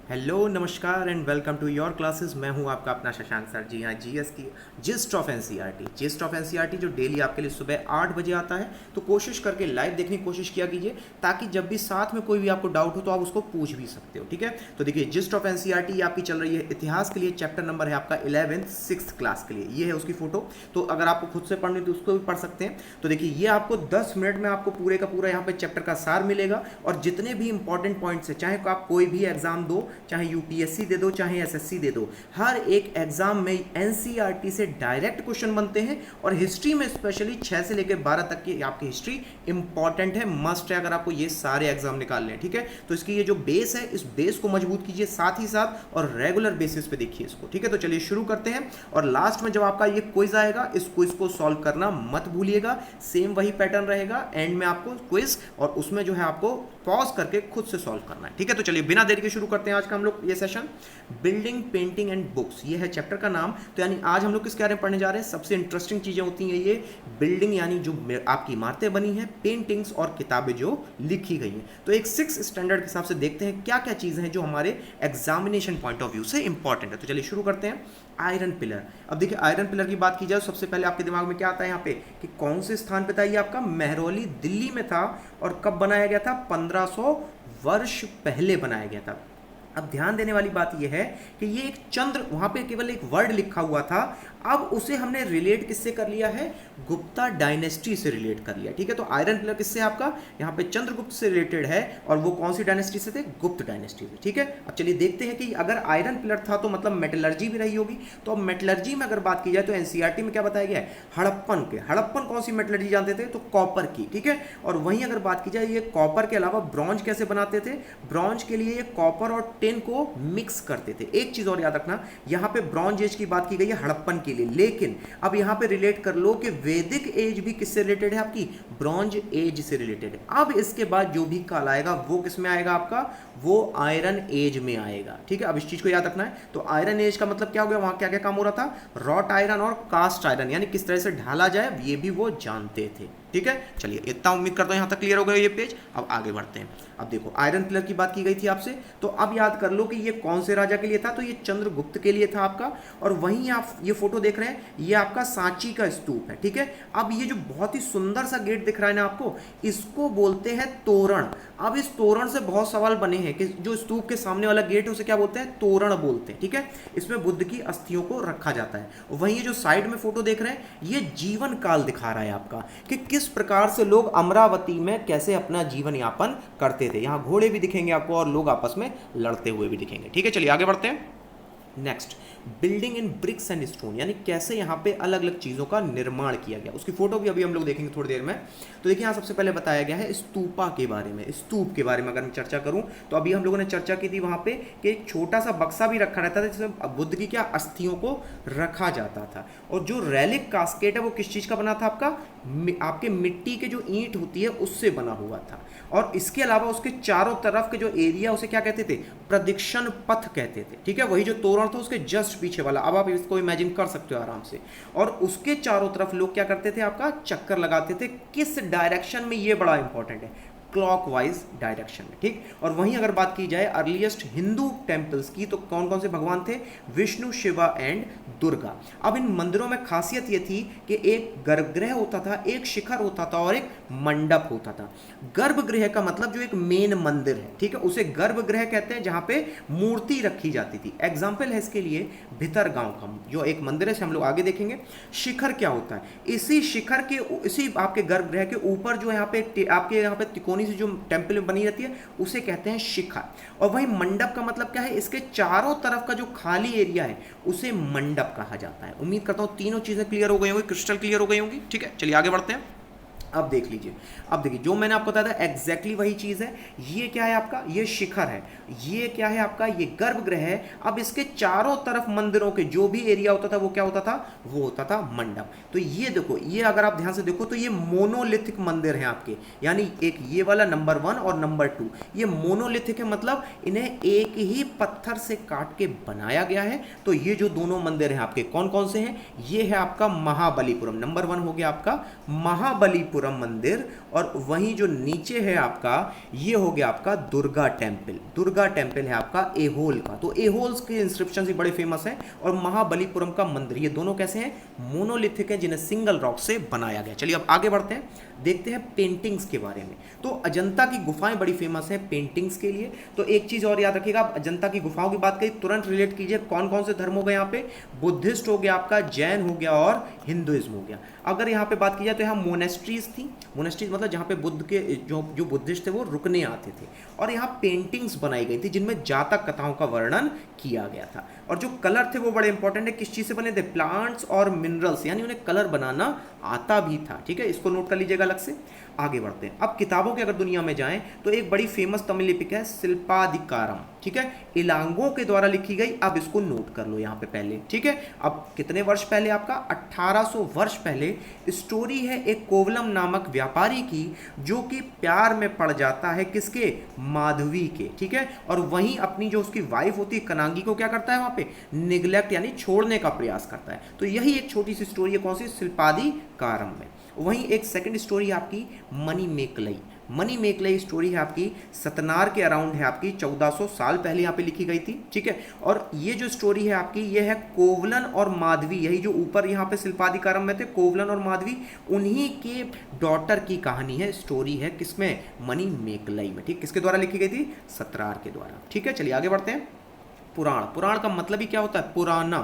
Hello नमस्कार and welcome to your classes. मैं हूं आपका अपना शशांक सर। जी हाँ, जीएस की gist of NCERT, gist of NCERT जो डेली आपके लिए सुबह 8 बजे आता है। तो कोशिश करके लाइव देखने की कोशिश किया कीजिए, ताकि जब भी साथ में कोई भी आपको डाउट हो तो आप उसको पूछ भी सकते हो। ठीक है, तो देखिए जिस्ट ऑफ एनसीईआरटी आपकी चल रही है इतिहास के लिए। चैप्टर नंबर है आपका 11th 6th क्लास के लिए। ये है उसकी फोटो। तो अगर आपको खुद से पढ़नी तो उसको भी पढ़ सकते हैं। तो देखिए ये आपको 10 मिनट में आपको पूरे का पूरा यहाँ पे चैप्टर का सार मिलेगा, और जितने भी इंपॉर्टेंट पॉइंट्स है, चाहे आप कोई भी एग्जाम दो, चाहे यूपीएससी दे दो, चाहे एसएससी दे दो, हर एक एग्जाम में एनसीईआरटी से डायरेक्ट क्वेश्चन बनते हैं। और हिस्ट्री में स्पेशली 6 से लेकर 12 तक की आपकी हिस्ट्री इंपॉर्टेंट है, मस्ट है अगर आपको ये सारे एग्जाम निकालने हैं। ठीक है, तो इसकी ये जो बेस है, इस बेस को मजबूत कीजिए साथ ही साथ, और रेगुलर बेसिस पे देखिए इसको। ठीक है, तो चलिए शुरू करते हैं। और लास्ट में जब आपका ये क्विज आएगा, इस क्विज को सॉल्व करना मत भूलिएगा। सेम वही पैटर्न रहेगा, एंड में आपको क्विज, और उसमें जो है आपको पॉज करके खुद से सॉल्व करना है। ठीक है, तो चलिए बिना देरी के शुरू करते हैं आज का हम लोग ये session. Building, painting and books, ये है चैप्टर का नाम। तो यानी आज हम लोग किसके बारे में पढ़ने जा रहे हैं? सबसे इंटरेस्टिंग चीजें होती हैं ये। बिल्डिंग यानी जो आपकी इमारतें बनी हैं, पेंटिंग्स और किताबें जो लिखी गई हैं। तो एक 6th स्टैंडर्ड के हिसाब से देखते हैं क्या क्या चीजें हैं जो हमारे एग्जामिनेशन पॉइंट ऑफ व्यू से इंपॉर्टेंट है। तो चलिए शुरू करते हैं। Iron pillar. अब देखिए आयरन पिलर की बात की जाए, सबसे पहले आपके दिमाग में क्या आता है यहाँ पे कि कौन से स्थान पे था? ये आपका महरौली दिल्ली में था। और कब बनाया गया था? 1500 वर्ष पहले बनाया गया था। अब ध्यान देने वाली बात यह है कि ये एक चंद्र, वहां पे केवल एक वर्ड लिखा हुआ था। अब उसे हमने रिलेट किससे कर लिया है? गुप्ता डायनेस्टी से रिलेट कर लिया। ठीक है, तो आयरन पिलर किससे आपका यहाँ पे चंद्रगुप्त से रिलेटेड है, और वो कौन सी डायनेस्टी से थे? गुप्त डायनेस्टी से। ठीक है, अब चलिए देखते हैं कि अगर आयरन पिलर था तो मतलब मेटलर्जी भी रही होगी। तो अब मेटलर्जी में अगर बात की जाए तो एनसीईआरटी में क्या बताया गया है? हड़प्पन के। हड़प्पन कौन सी मेटलर्जी जानते थे? तो कॉपर की। ठीक है, और वहीं अगर बात की जाए ये कॉपर के अलावा ब्रॉन्ज कैसे बनाते थे? ब्रॉन्ज के लिए ये कॉपर और टिन को मिक्स करते थे। एक चीज और याद रखना, यहाँ पे ब्रॉन्ज एज की बात की गई है हड़प्पन के लिए, लेकिन अब यहाँ पे रिलेट कर लो कि वैदिक एज भी किससे रिलेटेड है? आपकी ब्रॉन्ज एज से रिलेटेड है। अब इसके बाद जो भी काल आएगा वो किस में आएगा? आपका वो आयरन एज में आएगा। ठीक है, अब इस चीज को याद रखना है। तो आयरन एज का मतलब क्या हो गया? वहां क्या क्या काम हो रहा था? रॉट आयरन और कास्ट आयरन, यानी किस तरह से ढाला जाए ये भी वो जानते थे। ठीक है, चलिए इतना उम्मीद करता हूं यहां तक क्लियर हो गया ये पेज। अब आगे बढ़ते हैं। अब देखो आयरन पिलर की बात की गई थी आपसे, तो अब याद कर लो कि ये कौन से राजा के लिए था? तो ये चंद्रगुप्त के लिए था आपका। और वहीं आप ये फोटो देख रहे हैं, ये आपका सांची का स्तूप है। ठीक है, अब ये जो बहुत ही सुंदर सा गेट दिख रहा है ना आपको, इसको बोलते हैं तोरण। अब इस तोरण से बहुत सवाल बने हैं कि जो स्तूप के सामने वाला गेट है उसे क्या बोलते हैं? तोरण बोलते हैं। ठीक है, इसमें बुद्ध की अस्थियों को रखा जाता है। वहीं ये जो साइड में फोटो देख रहे हैं, ये जीवन काल दिखा रहा है आपका कि किस प्रकार से लोग अमरावती में कैसे अपना जीवन यापन करते थे। यहां घोड़े भी दिखेंगे आपको, और लोग आपस में लड़ते हुए भी दिखेंगे। ठीक है, चलिए आगे बढ़ते हैं। Next, building in bricks and stone, यानी कैसे यहाँ पे अलग अलग चीज़ों का निर्माण किया गया। उसकी फोटो भी अभी हम लोग देखेंगे थोड़ी देर में। तो देखिए यहाँ सबसे पहले बताया गया है स्तूपा के बारे में। स्तूप के बारे में अगर मैं चर्चा करूँ तो अभी हम लोगों ने चर्चा की थी वहाँ पे कि एक छोटा सा बक्सा भी रखा रहता था जिसमें बुद्ध की क्या अस्थियों को रखा जाता था। और जो रेलिक कास्केट है वो किस चीज़ का बना था? आपके मिट्टी के जो ईंट होती है उससे बना हुआ था। और इसके अलावा उसके चारों तरफ के जो एरिया उसे क्या कहते थे? प्रदक्षिण पथ कहते थे। ठीक है, वही जो तोरण था उसके जस्ट पीछे वाला, अब आप इसको इमेजिन कर सकते हो आराम से। और उसके चारों तरफ लोग क्या करते थे? आपका चक्कर लगाते थे। किस डायरेक्शन में? ये बड़ा इंपॉर्टेंट है, क्लॉकवाइज डायरेक्शन में। ठीक, और वहीं अगर बात की जाए अर्लीस्ट हिंदू टेम्पल्स की, तो कौन कौन से भगवान थे? विष्णु, शिवा एंड दुर्गा। अब इन मंदिरों में खासियत ये थी कि एक गर्भगृह होता था, एक शिखर होता था, और एक मंडप होता था। गर्भगृह का मतलब जो एक मेन मंदिर है, ठीक है, उसे गर्भगृह कहते हैं, जहां पे मूर्ति रखी जाती थी। एग्जाम्पल है इसके लिए भितर गांव का जो एक मंदिर है, हम लोग आगे देखेंगे। शिखर क्या होता है? इसी शिखर के, इसी आपके गर्भगृह के ऊपर जो यहाँ पे आपके यहाँ पे तिकोनी से जो टेम्पल बनी रहती है उसे कहते हैं शिखर। और वही मंडप का मतलब क्या है? इसके चारों तरफ का जो खाली एरिया है उसे मंडप कहा जाता है। उम्मीद करता हूं तीनों चीजें क्लियर हो गई होंगी, क्रिस्टल क्लियर हो गई होंगी। ठीक है, चलिए आगे बढ़ते हैं। अब देख लीजिए, अब देखिए जो मैंने आपको बताया था एग्जैक्टली वही चीज है। ये क्या है आपका? ये शिखर है। ये क्या है आपका? ये गर्भगृह है। अब इसके चारों तरफ मंदिरों के जो भी एरिया होता था वो क्या होता था? वो होता था मंडप। तो ये देखो, ये अगर आप ध्यान से देखो तो ये मोनोलिथिक मंदिर है आपके, यानी एक ये वाला नंबर 1 और नंबर 2 ये मोनोलिथिक है, मतलब इन्हें एक ही पत्थर से काट के बनाया गया है। तो ये जो दोनों मंदिर हैं आपके कौन कौन से हैं? ये है आपका महाबलीपुरम, नंबर 1 हो गया आपका महाबलीपुरम महाबलीपुरम मंदिर, और वहीं जो नीचे है आपका ये हो गया आपका दुर्गा टेम्पल। दुर्गा टेम्पल है आपका एहोल का। तो एहोल्स के इंस्क्रिप्शन भी बड़े फेमस हैं, और महाबलीपुरम का मंदिर, ये दोनों कैसे हैं, मोनोलिथिक है, जिन्हें सिंगल रॉक से बनाया गया। चलिए अब आगे बढ़ते हैं, देखते हैं पेंटिंग्स के बारे में। तो अजंता की गुफाएं बड़ी फेमस हैं पेंटिंग्स के लिए। तो एक चीज़ और याद रखिएगा, आप अजंता की गुफाओं की बात करी तुरंत रिलेट कीजिए कौन कौन से धर्म हो गए यहाँ पे, बुद्धिस्ट हो गया आपका, जैन हो गया और हिंदुइज्म हो गया। अगर यहाँ पे बात की जाए तो यहाँ मोनेस्ट्रीज थी, मोनेस्ट्रीज मतलब जहाँ पे बुद्ध के जो बुद्धिस्ट थे वो रुकने आते थे, और यहाँ पेंटिंग्स बनाई गई थी जिनमें जातक कथाओं का वर्णन किया गया था। और जो कलर थे वो बड़े इंपॉर्टेंट है, किस चीज़ से बने थे, प्लांट्स और मिनरल्स, यानी उन्हें कलर बनाना आता भी था। ठीक है, इसको नोट कर लीजिएगा अलग से। आगे बढ़ते हैं, अब किताबों की अगर दुनिया में जाएं तो एक बड़ी फेमस तमिल लिपिक है शिल्पाधिकारम। ठीक है, इलांगो के द्वारा लिखी गई। अब इसको नोट कर लो यहाँ पे पहले। ठीक है, अब कितने वर्ष पहले, आपका 1800 वर्ष पहले स्टोरी है एक कोवलम नामक व्यापारी की, जो कि प्यार में पड़ जाता है किसके, माधवी के। ठीक है, और वहीं अपनी जो उसकी वाइफ होती है कनांगी को क्या करता है वहाँ पे, निग्लेक्ट यानी छोड़ने का प्रयास करता है। तो यही एक छोटी सी स्टोरी है, कौन सी, शिल्पाधिकारम में। वहीं एक सेकंड स्टोरी है आपकी मणिमेकलई। मणिमेकलई स्टोरी है आपकी सतनार के अराउंड है आपकी, 1400 साल पहले यहाँ पे लिखी गई थी। ठीक है, और ये जो स्टोरी है आपकी ये है कोवलन और माधवी, यही जो ऊपर यहाँ पे शिल्पाधिकारम में थे कोवलन और माधवी, उन्हीं के डॉटर की कहानी है, स्टोरी है किसमें, मणिमेकलई में। ठीक, किसके द्वारा लिखी गई थी, सतनार के द्वारा। ठीक है, चलिए आगे बढ़ते हैं। पुराण, पुराण का मतलब ही क्या होता है, पुराना।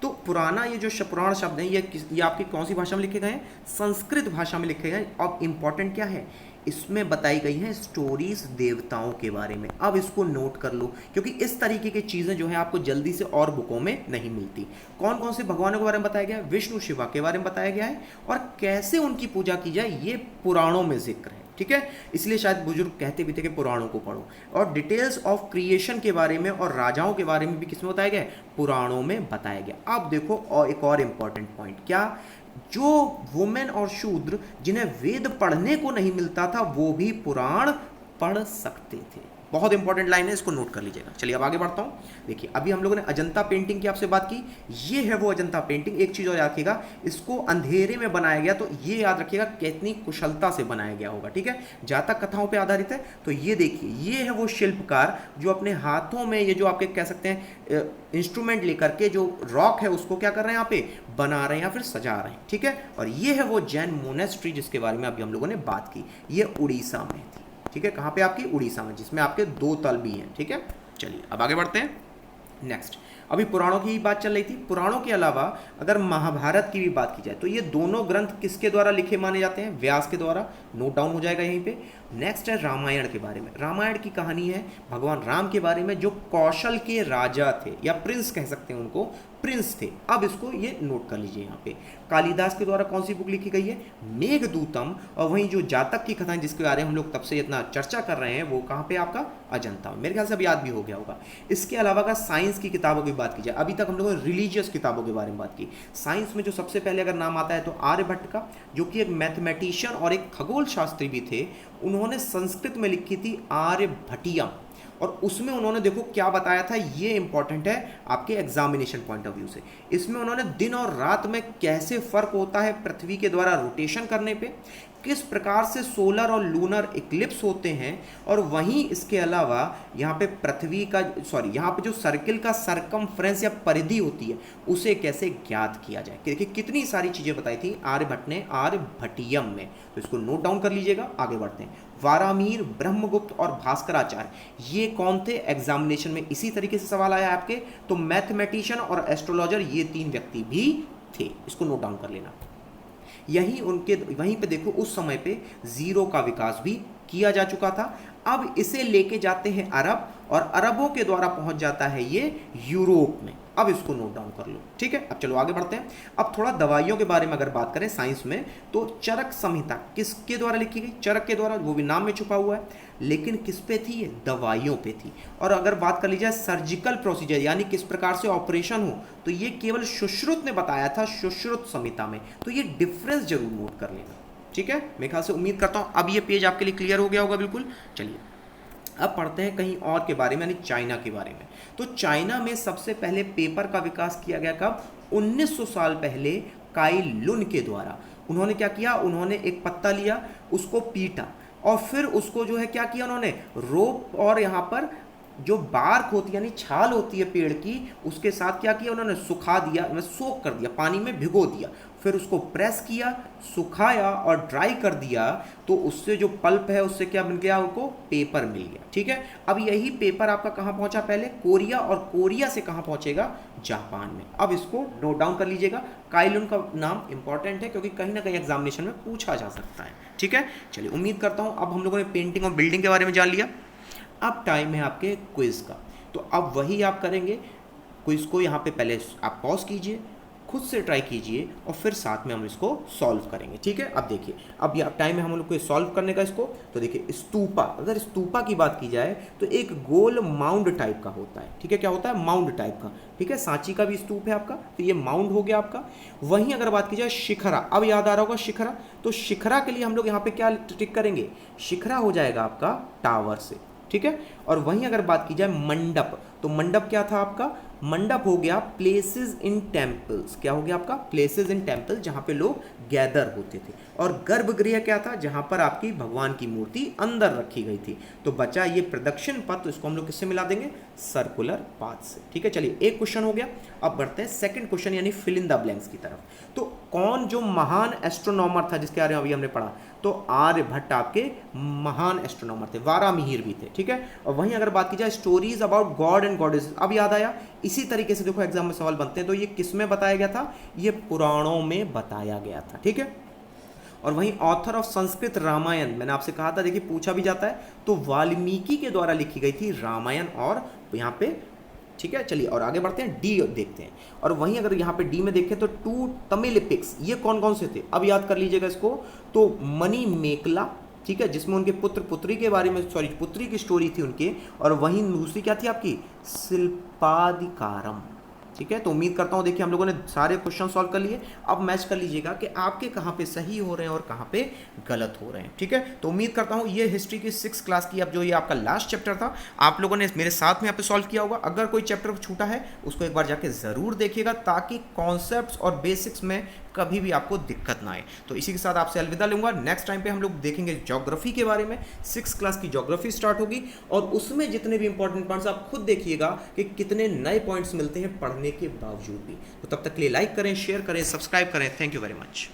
तो पुराना ये जो पुराण शब्द हैं ये आपकी कौन सी भाषा में लिखे गए हैं, संस्कृत भाषा में लिखे गए हैं। अब इंपॉर्टेंट क्या है, इसमें बताई गई हैं स्टोरीज देवताओं के बारे में। अब इसको नोट कर लो, क्योंकि इस तरीके की चीज़ें जो है आपको जल्दी से और बुकों में नहीं मिलती। कौन कौन से भगवानों के बारे में बताया गया है, विष्णु शिवा के बारे में बताया गया है, और कैसे उनकी पूजा की जाए ये पुराणों में जिक्र है। ठीक है, इसलिए शायद बुजुर्ग कहते भी थे कि पुराणों को पढ़ो। और डिटेल्स ऑफ क्रिएशन के बारे में और राजाओं के बारे में भी किसमें बताया गया, पुराणों में बताया गया। अब देखो और एक और इंपॉर्टेंट पॉइंट, क्या, जो वुमेन और शूद्र जिन्हें वेद पढ़ने को नहीं मिलता था वो भी पुराण पढ़ सकते थे। बहुत इंपॉर्टेंट लाइन है, इसको नोट कर लीजिएगा। चलिए अब आगे बढ़ता हूँ। देखिए अभी हम लोगों ने अजंता पेंटिंग की आपसे बात की, ये है वो अजंता पेंटिंग। एक चीज़ और याद रखिएगा, इसको अंधेरे में बनाया गया, तो ये याद रखिएगा कितनी कुशलता से बनाया गया होगा। ठीक है, जातक कथाओं पे आधारित है। तो ये देखिए, ये है वो शिल्पकार जो अपने हाथों में ये जो आपके कह सकते हैं इंस्ट्रूमेंट लेकर के जो रॉक है उसको क्या कर रहे हैं, यहाँ पे बना रहे हैं या फिर सजा रहे हैं। ठीक है, और ये है वो जैन मोनेस्ट्री जिसके बारे में अभी हम लोगों ने बात की, ये उड़ीसा में थी। ठीक है, कहाँ पे, आपकी उड़ीसा में, जिसमें आपके 2 तल भी हैं। ठीक है, चलिए अब आगे बढ़ते हैं। नेक्स्ट, अभी पुराणों की बात चल रही थी। पुराणों के अलावा अगर महाभारत की भी बात की जाए तो ये दोनों ग्रंथ किसके द्वारा लिखे माने जाते हैं, व्यास के द्वारा। नोट डाउन हो जाएगा यहीं पे। नेक्स्ट है रामायण के बारे में। रामायण की कहानी है भगवान राम के बारे में, जो कौशल के राजा थे या प्रिंस कह सकते हैं उनको, प्रिंस थे। अब इसको ये नोट कर लीजिए यहाँ पे। कालिदास के द्वारा कौन सी बुक लिखी गई है, मेघदूतम। और वहीं जो जातक की कथाएं जिसके बारे में हम लोग तब से इतना चर्चा कर रहे हैं वो कहाँ पे, आपका अजंता। मेरे ख्याल से अब याद भी हो गया होगा। इसके अलावा अगर साइंस की किताबों की बात की जाए, अभी तक हम लोगों ने रिलीजियस किताबों के बारे में बात की। साइंस में जो सबसे पहले अगर नाम आता है तो आर्यभट्ट का, जो कि एक मैथमेटिशियन और एक खगोल शास्त्री भी थे। उन्होंने संस्कृत में लिखी थी आर्यभटियम, और उसमें उन्होंने देखो क्या बताया था, ये इंपॉर्टेंट है आपके एग्जामिनेशन पॉइंट ऑफ व्यू से। इसमें उन्होंने दिन और रात में कैसे फर्क होता है पृथ्वी के द्वारा रोटेशन करने पे, किस प्रकार से सोलर और लूनर इक्लिप्स होते हैं, और वहीं इसके अलावा यहाँ पे पृथ्वी का यहाँ पे जो सर्किल का सरकमफ्रेंस या परिधि होती है उसे कैसे ज्ञात किया जाए। देखिए कितनी सारी चीज़ें बताई थी आर्यभट्ट ने आर्यभटियम में। तो इसको नोट डाउन कर लीजिएगा। आगे बढ़ते हैं। वारामीर, ब्रह्मगुप्त और भास्कराचार्य, ये कौन थे, एग्जामिनेशन में इसी तरीके से सवाल आया आपके। तो मैथमेटिशियन और एस्ट्रोलॉजर ये 3 व्यक्ति भी थे, इसको नोट डाउन कर लेना। यही उनके वहीं पे देखो उस समय पे जीरो का विकास भी किया जा चुका था। अब इसे लेके जाते हैं अरब, और अरबों के द्वारा पहुंच जाता है ये यूरोप में। अब इसको नोट डाउन कर लो। ठीक है, अब चलो आगे बढ़ते हैं। अब थोड़ा दवाइयों के बारे में अगर बात करें साइंस में, तो चरक संहिता किसके द्वारा लिखी गई, चरक के द्वारा, वो भी नाम में छुपा हुआ है, लेकिन किस पे थी, ये दवाइयों पे थी। और अगर बात कर ली जाए सर्जिकल प्रोसीजर यानी किस प्रकार से ऑपरेशन हो, तो ये केवल सुश्रुत ने बताया था, सुश्रुत संहिता में। तो ये डिफरेंस जरूर नोट कर लेना। ठीक है, मेरे ख्याल से उम्मीद करता हूँ अब ये पेज आपके लिए क्लियर हो गया होगा बिल्कुल। चलिए अब पढ़ते हैं कहीं और के बारे में, यानी चाइना के बारे में। तो चाइना में सबसे पहले पेपर का विकास किया गया कब, 1900 साल पहले काई लुन के द्वारा। उन्होंने क्या किया, उन्होंने एक पत्ता लिया, उसको पीटा और फिर उसको जो है क्या किया उन्होंने, रोप और यहाँ पर जो बार्क होती है यानी छाल होती है पेड़ की, उसके साथ क्या किया उन्होंने, सुखा दिया, सोक कर दिया, पानी में भिगो दिया, फिर उसको प्रेस किया, सुखाया और ड्राई कर दिया, तो उससे जो पल्प है उससे क्या बन गया, उनको पेपर मिल गया। ठीक है, अब यही पेपर आपका कहाँ पहुंचा, पहले कोरिया, और कोरिया से कहाँ पहुंचेगा, जापान में। अब इसको नोट डाउन कर लीजिएगा, काइलुन का नाम इंपॉर्टेंट है क्योंकि कहीं ना कहीं एग्जामिनेशन में पूछा जा सकता है। ठीक है, चलिए उम्मीद करता हूँ अब हम लोगों ने पेंटिंग और बिल्डिंग के बारे में जान लिया। अब टाइम है आपके क्विज का, तो अब वही आप करेंगे। क्विज को यहाँ पे पहले आप पॉज कीजिए, खुद से ट्राई कीजिए और फिर साथ में हम इसको सॉल्व करेंगे। ठीक है, अब देखिए, अब ये टाइम है हम लोग को सॉल्व करने का इसको। तो देखिए स्तूपा, अगर स्तूपा की बात की जाए तो एक गोल माउंड टाइप का होता है। ठीक है, क्या होता है, माउंड टाइप का। ठीक है, सांची का भी स्तूप है आपका, तो ये माउंड हो गया आपका। वहीं अगर बात की जाए शिखरा, अब याद आ रहा होगा शिखरा, तो शिखरा के लिए हम लोग यहाँ पे क्या टिक करेंगे, शिखरा हो जाएगा आपका टावर से। ठीक है, और वहीं अगर बात की जाए मंडप, तो मंडप क्या था आपका, मंडप हो गया प्लेसेस इन टेम्पल्स। क्या हो गया आपका, प्लेसेस इन टेम्पल, जहां पे लोग गैदर होते थे। और गर्भगृह क्या था, जहां पर आपकी भगवान की मूर्ति अंदर रखी गई थी। तो बचा ये प्रदक्षिण पथ, तो इसको हम लोग किससे मिला देंगे, सर्कुलर पाथ से। ठीक है, चलिए एक क्वेश्चन हो गया। अब बढ़ते हैं सेकंड क्वेश्चन यानी फिल इन द ब्लैंक्स की तरफ। तो कौन जो महान एस्ट्रोनॉमर था जिसके बारे में अभी हमने पढ़ा, तो आर्यभट्ट आपके महान एस्ट्रोनॉमर थे, वारामिहिर भी थे। ठीक है, और वहीं अगर बात की जाए stories about God and goddess, अब याद आया, इसी तरीके से देखो एग्जाम में सवाल बनते हैं। तो ये किस में बताया गया था, ये पुराणों में बताया गया था। ठीक है, और वहीं ऑथर ऑफ संस्कृत रामायण, मैंने आपसे कहा था, देखिए पूछा भी जाता है, तो वाल्मीकि के द्वारा लिखी गई थी रामायण, और यहाँ पे। ठीक है, चलिए और आगे बढ़ते हैं, डी देखते हैं। और वहीं अगर यहाँ पे डी में देखें तो 2 तमिल एपिक्स, ये कौन कौन से थे, अब याद कर लीजिएगा इसको। तो मणि मेकला, ठीक है, जिसमें उनके पुत्र पुत्री के बारे में, सॉरी पुत्री की स्टोरी थी उनके, और वहीं दूसरी क्या थी आपकी, शिल्पाधिकारम। ठीक है, तो उम्मीद करता हूँ देखिए हम लोगों ने सारे क्वेश्चन सॉल्व कर लिए। अब मैच कर लीजिएगा कि आपके कहाँ पे सही हो रहे हैं और कहाँ पे गलत हो रहे हैं। ठीक है, तो उम्मीद करता हूँ ये हिस्ट्री की 6 क्लास की, अब जो ये आपका लास्ट चैप्टर था, आप लोगों ने मेरे साथ में यहाँ पे सॉल्व किया होगा। अगर कोई चैप्टर छूटा है उसको एक बार जाके ज़रूर देखिएगा, ताकि कॉन्सेप्ट्स और बेसिक्स में कभी भी आपको दिक्कत ना आए। तो इसी के साथ आपसे अलविदा लूँगा। नेक्स्ट टाइम पे हम लोग देखेंगे ज्योग्राफी के बारे में, 6 क्लास की ज्योग्राफी स्टार्ट होगी, और उसमें जितने भी इंपॉर्टेंट पॉइंट्स आप खुद देखिएगा कि कितने नए पॉइंट्स मिलते हैं पढ़ने के बावजूद भी। तो तब तक के लिए लाइक करें, शेयर करें, सब्सक्राइब करें। Thank you very much.